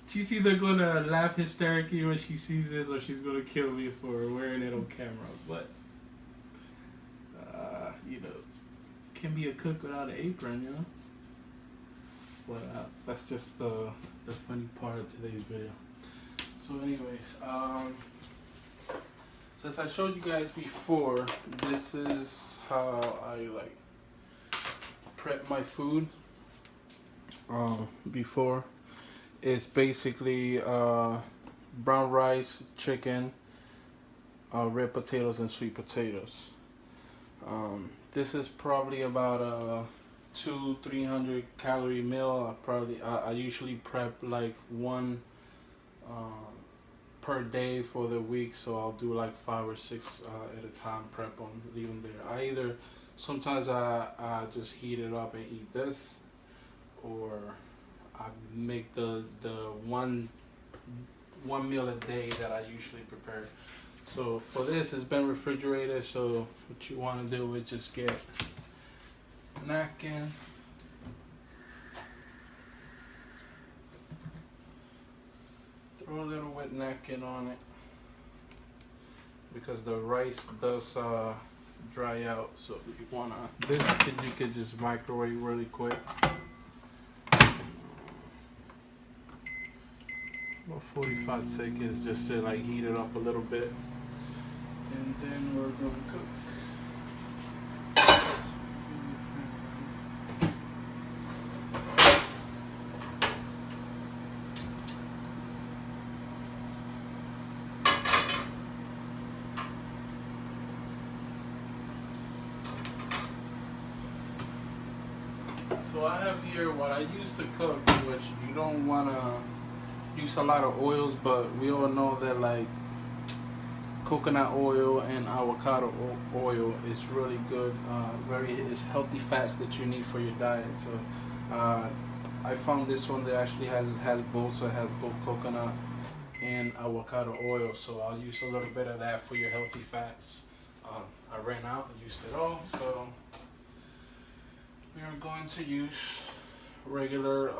she's either gonna laugh hysterically when she sees this, or she's gonna kill me for wearing it on camera. But you know, can be a cook without an apron, you know. But that's just the funny part of today's video. So, anyways, since I showed you guys before, this is how I like prep my food. Before, it's basically brown rice, chicken, red potatoes, and sweet potatoes. This is probably about a 200-300 calorie meal. I usually prep like one per day for the week, so I'll do like 5 or 6 at a time. Prep them, leave them there. Sometimes I just heat it up and eat this, or I make the one meal a day that I usually prepare. So for this, it's been refrigerated. So what you want to do is just get a napkin, throw a little wet napkin on it, because the rice does dry out. So you wanna, this you could just microwave really quick. About 45 seconds, just to like heat it up a little bit, and then we're gonna cook. So I have here what I use to cook, which you don't wanna use a lot of oils, but we all know that like coconut oil and avocado oil is really good. It's healthy fats that you need for your diet. So I found this one that actually has both, so it has both coconut and avocado oil. So I'll use a little bit of that for your healthy fats. I ran out and used it all, so we are going to use regular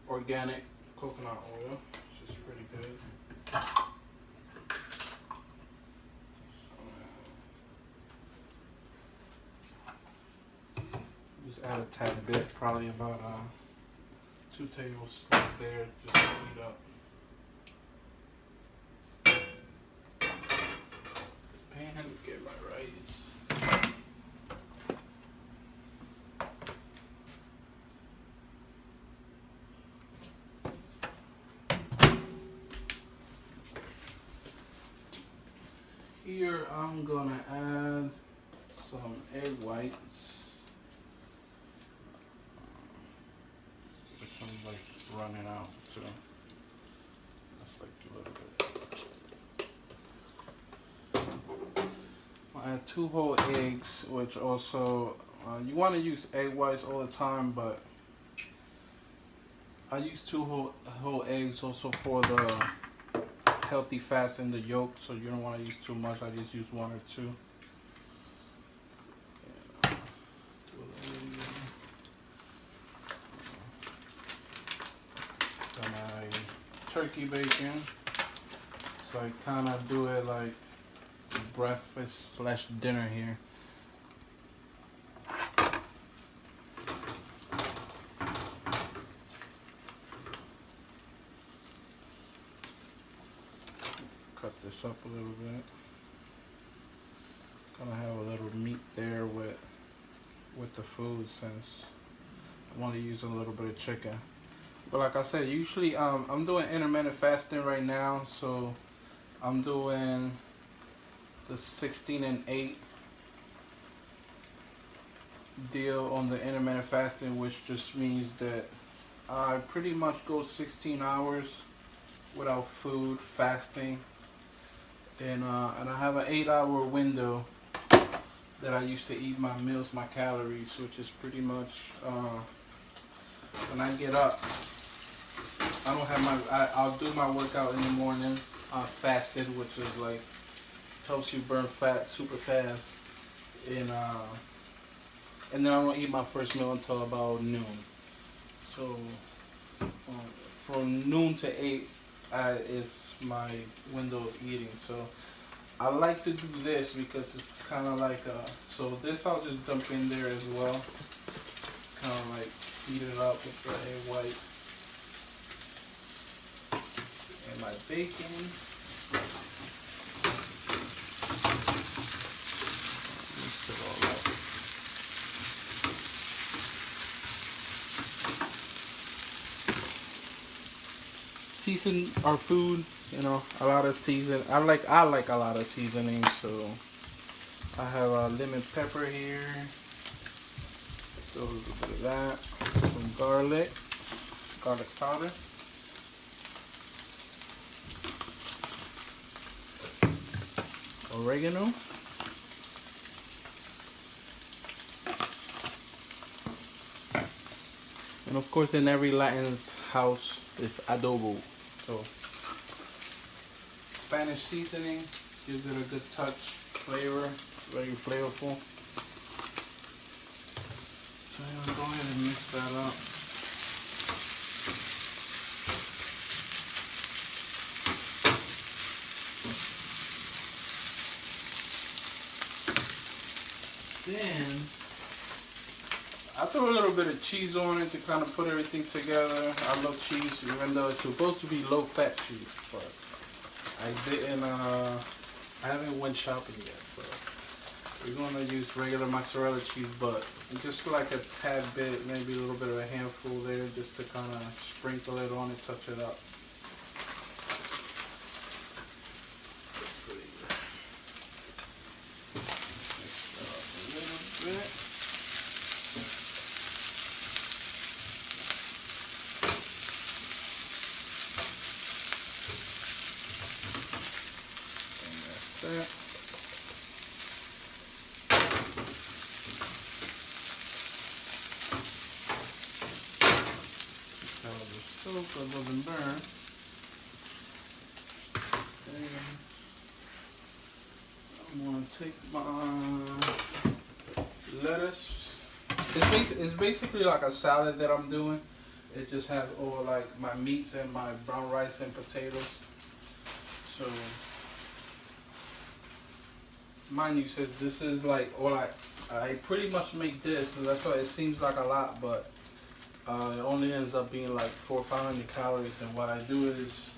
organic coconut oil, which is pretty good. Just add a tad bit, probably about 2 tablespoons there, just to heat up. Pan, get my rice. Here I'm gonna add some egg whites, which I'm like running out too. That's like a little bit. I'll add 2 whole eggs, which also you want to use egg whites all the time, but I use 2 whole eggs also for the healthy fats in the yolk, so you don't want to use too much. I just use 1 or 2. Then I turkey bacon, so I kind of do it like breakfast / dinner here. Cut this up a little bit. Gonna have a little meat there with the food, since I want to use a little bit of chicken. But like I said, usually I'm doing intermittent fasting right now, so I'm doing the 16 and 8 deal on the intermittent fasting, which just means that I pretty much go 16 hours without food, fasting. And I have an 8-hour window that I used to eat my meals, my calories, which is pretty much when I get up. I don't have I'll do my workout in the morning, fasted, which is like helps you burn fat super fast, and then I don't eat my first meal until about noon. So from noon to 8 is my window of eating. So I like to do this because it's kind of like so this I'll just dump in there as well. Kind of like heat it up with the egg white and my bacon. Mix it all up. Season our food, you know, a lot of season. I like a lot of seasoning, so I have a lemon pepper here. Throw a little bit of that. Some garlic powder. Oregano. And of course, in every Latin's house is adobo. So Spanish seasoning gives it a good touch, flavor, very flavorful. So I'm gonna go ahead and mix that up. Then I throw a little bit of cheese on it to kind of put everything together. I love cheese, even though it's supposed to be low-fat cheese, but I haven't went shopping yet, so we're gonna use regular mozzarella cheese, but just like a tad bit, maybe a little bit of a handful there, just to kind of sprinkle it on and touch it up. Mix that up a little bit. That. Soap so it doesn't burn. And I'm going to take my lettuce. It's basically like a salad that I'm doing. It just has all like my meats and my brown rice and potatoes. So mind you, says this is like all I pretty much make this, and that's why it seems like a lot, but it only ends up being like 400 or 500 calories. And what I do is,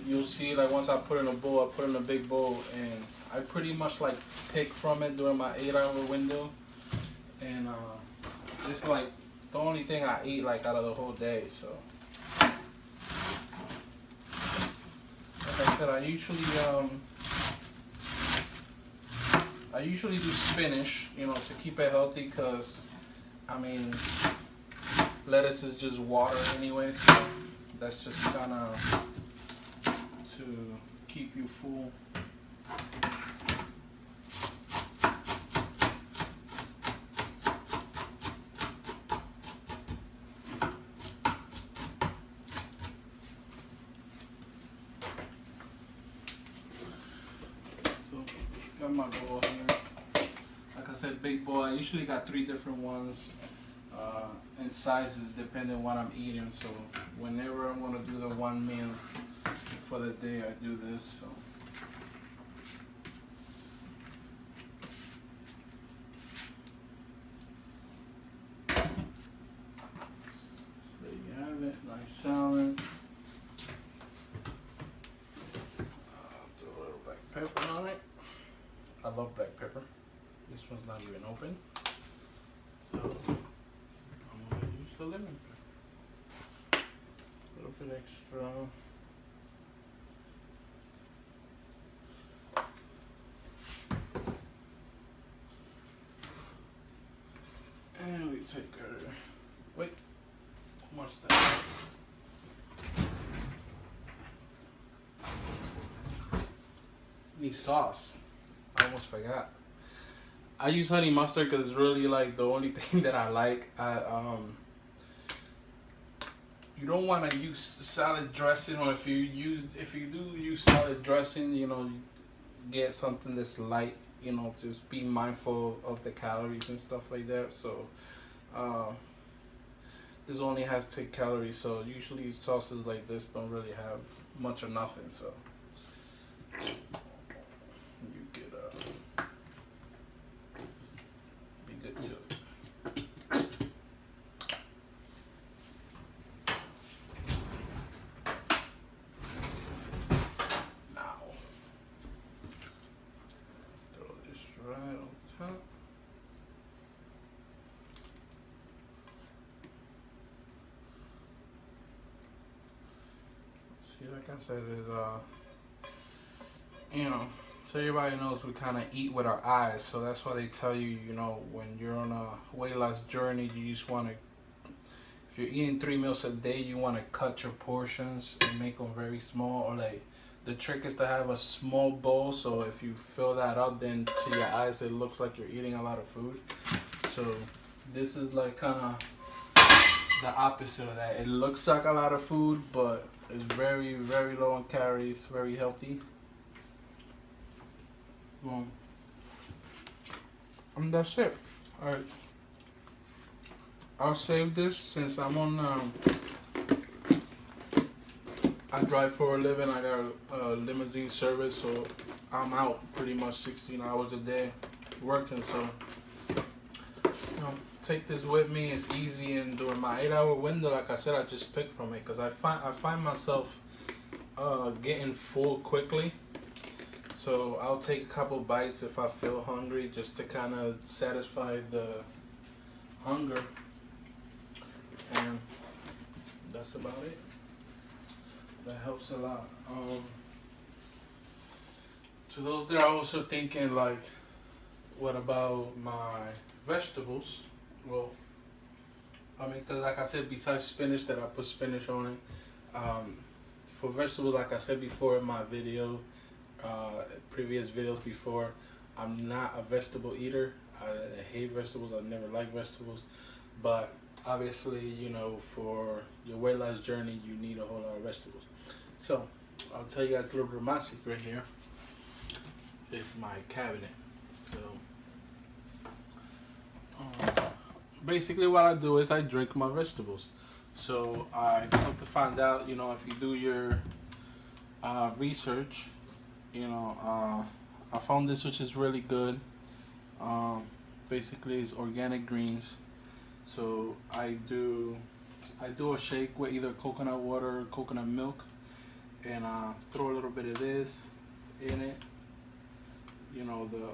you'll see, like once I put in a bowl, I put in a big bowl, and I pretty much like pick from it during my 8-hour window, and it's like the only thing I eat like out of the whole day. So like I said, I usually do spinach, you know, to keep it healthy, because I mean, lettuce is just water anyway, so that's just kind of to keep you full. So got my bowl here. Like I said, big bowl. I usually got 3 different ones. And sizes depending on what I'm eating, so whenever I'm going to do the one meal for the day, I do this. So there you have it, nice salad. Do a little black pepper on it. I love black pepper. This one's not even open, so the lemon pepper. A little bit extra. And we take our, wait, how much that? Need sauce. I almost forgot. I use honey mustard because it's really like the only thing that I like. You don't want to use salad dressing, or if you do use salad dressing, you know, get something that's light. You know, just be mindful of the calories and stuff like that. So This only has 10 calories, so usually sauces like this don't really have much or nothing. So you could be good to it. Now throw this right on top. See, like I said, so everybody knows we kind of eat with our eyes. So that's why they tell you, when you're on a weight loss journey, you just want to, if you're eating 3 meals a day, you want to cut your portions and make them very small. Or like, the trick is to have a small bowl. So if you fill that up, then to your eyes, it looks like you're eating a lot of food. So this is like kind of the opposite of that. It looks like a lot of food, but it's very, very low in calories, very healthy. Boom. And that's it. Alright. I'll save this since I'm on, I drive for a living. I got a limousine service, so I'm out pretty much 16 hours a day working. So, take this with me. It's easy, and during my 8-hour window, like I said, I just pick from it because I find myself getting full quickly. So I'll take a couple bites if I feel hungry, just to kind of satisfy the hunger, and that's about it. That helps a lot. To those that are also thinking like, what about my vegetables? Well, I mean, cause like I said, besides spinach, that I put spinach on it. For vegetables, like I said before in my video, previous videos before, I'm not a vegetable eater. I hate vegetables. I've never liked vegetables, but obviously, for your weight loss journey, you need a whole lot of vegetables. So I'll tell you guys a little bit of my secret here. It's my cabinet. So basically what I do is I drink my vegetables. So I come to find out, if you do your research, I found this, which is really good. Basically it's organic greens. So I do a shake with either coconut water or coconut milk, and throw a little bit of this in it. The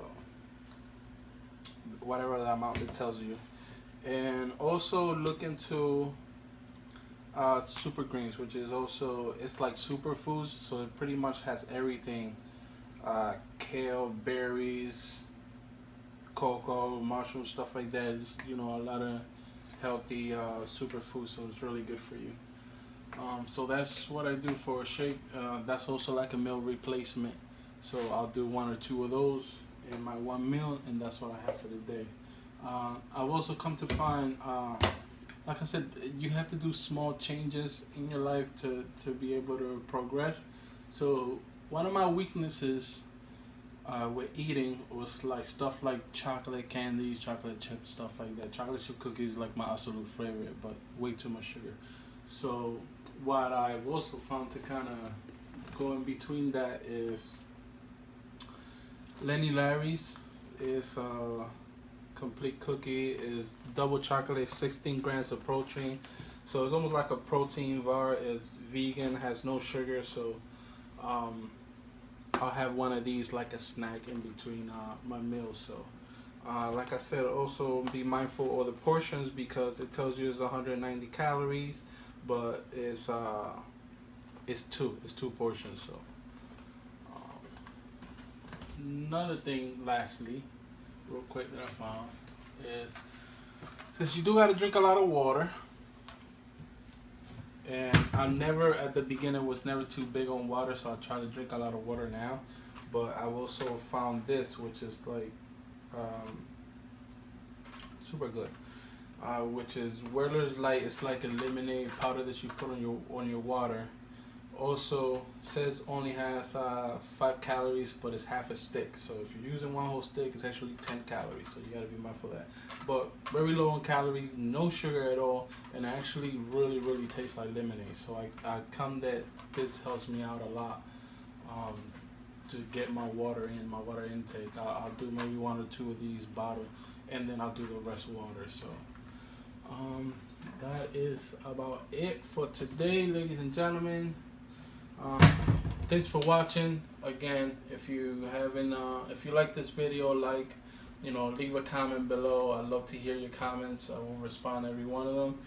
whatever the amount it tells you. And also look into super greens, which is also, it's like superfoods, so it pretty much has everything. Kale, berries, cocoa, mushrooms, stuff like that. It's, a lot of healthy superfoods, so it's really good for you. So that's what I do for a shake. That's also like a meal replacement. So I'll do 1 or 2 of those in my one meal, and that's what I have for the day. I've also come to find, like I said, you have to do small changes in your life to be able to progress. So one of my weaknesses with eating was like stuff like chocolate candies, chocolate chips, stuff like that. Chocolate chip cookies like my absolute favorite, but way too much sugar. So what I've also found to kind of go in between that is Lenny Larry's is complete cookie, is double chocolate, 16 grams of protein. So it's almost like a protein bar. It's vegan, has no sugar. So I'll have one of these like a snack in between my meals. So like I said, also be mindful of the portions, because it tells you it's 190 calories, but it's two portions. So another thing, lastly, real quick, that I found is, since you do got to drink a lot of water, and I'm never, at the beginning, was never too big on water, so I try to drink a lot of water now. But I also found this, which is like super good, which is Werther's Light. It's like a lemonade powder that you put on your water. Also says only has 5 calories, but it's half a stick. So if you're using one whole stick, it's actually 10 calories. So you gotta be mindful of that. But very low in calories, no sugar at all, and actually really tastes like lemonade. So I come that this helps me out a lot. Um, to get my water in, my water intake. I'll do maybe 1 or 2 of these bottle, and then I'll do the rest water. So that is about it for today, ladies and gentlemen. Um, Thanks for watching. Again, if you haven't, if you like this video, leave a comment below. I'd love to hear your comments. I will respond to every one of them.